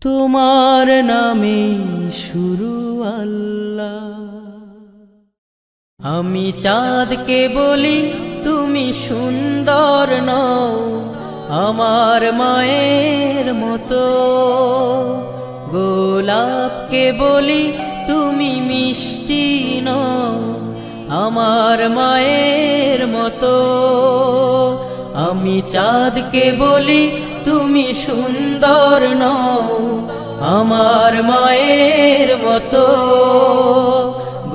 তোমার নামে শুরু আল্লাহ। আমি চাঁদকে বলি তুমি সুন্দর নও, আমার মায়ের মতো। গোলাপকে বলি তুমি মিষ্টি নও, আমার মায়ের মতো। আমি চাঁদকে বলি তুমি সুন্দর নও, আমার মায়ের মতো।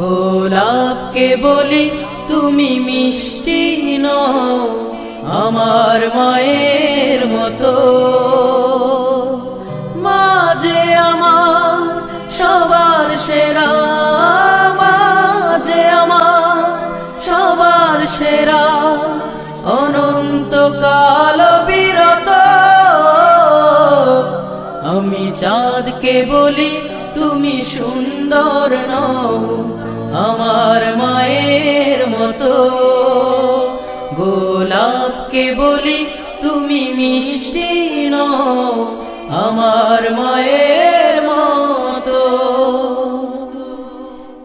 গোলাপকে বলি তুমি মিষ্টি নও, আমার মায়ের মতো। মা যে আমার সবার সেরা, মা যে আমার সবার সেরা, অনন্তকাল বিরত। আমি চাঁদকে বলি তুমি সুন্দর নও, আমার মায়ের মতো। গোলাপকে বলি তুমি মিষ্টি নও, আমার মায়ের মতো।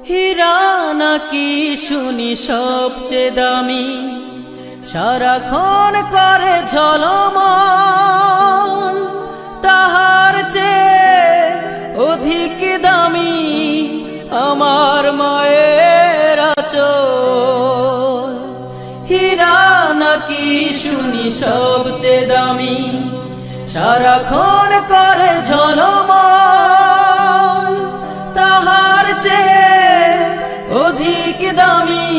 হীরা নাকি শুনি সবচেয়ে দামি, সারাক্ষণ করে ঝলমল, তাহার চেয়ে অধিক দামি আমার মায়ের আঁচল। হীরা নাকি শুনি সবচেয়ে দামি, সারাক্ষণ করে ঝলমল, তাহার চেয়ে অধিক দামি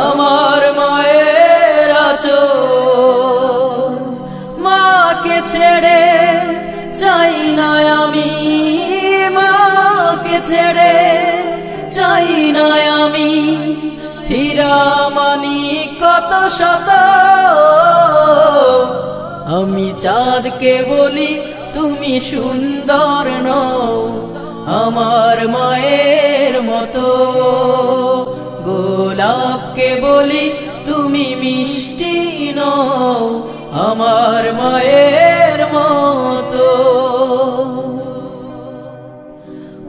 আমার মায়ের আঁচল। মাকে ছেড়ে চাই না আমি, মাকে ছেড়ে চাই না আমি, হীরা মানি কত শত। আমি চাঁদকে বলি তুমি সুন্দর নও, আমার মায়ের মতো। গোলাপকে বলি তুমি মিষ্টি নও, আমার মায়ের মতো।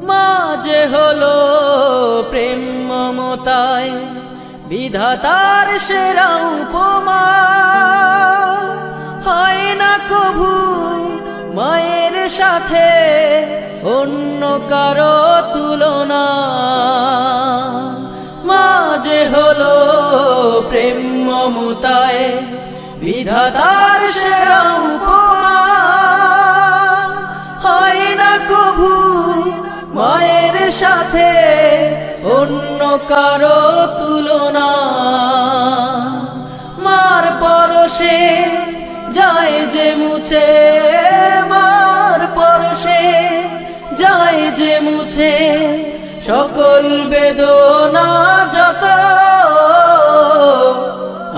মা যে হলো প্রেম মমতায় বিধাতার সেরা উপমা, হয় না কভু মায়ের সাথে অন্য কারো তুলনা। মা যে হলো প্রেম মমতায় বিধাতার সেরা উপমা, হয় না কভু মায়ের সাথে অন্য কারো তুলনা। মার পরশে যায় যে মুছে, মার পরশে যায় যে মুছে সকল বেদনা যত।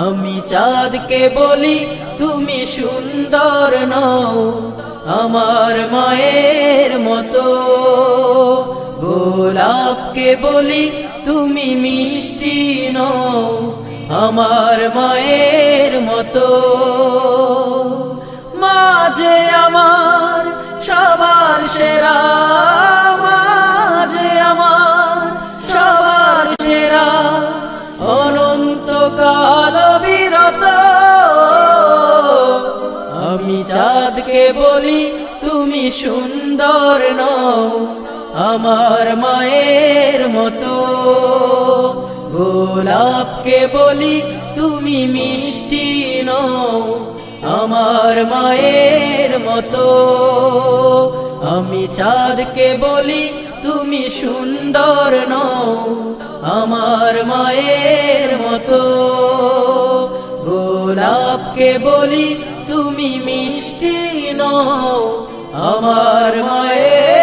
আমি চাঁদকে বলি তুমি সুন্দর নও, আমার মায়ের মতো। গোলাপকে বলি তুমি মিষ্টি নও, আমার মায়ের মতো। মা যে আমার সবার সেরা, মা যে আমার সবার সেরা, অনন্তকাল বিরত। আমি চাঁদকে বলি তুমি সুন্দর নও, আমার মায়ের মতো। গোলাপকে বলি তুমি মিষ্টি নও, আমার মায়ের মতো। আমি চাঁদকে বলি তুমি সুন্দর নও, আমার মায়ের মতো। গোলাপকে বলি তুমি মিষ্টি নও, আমার মায়ের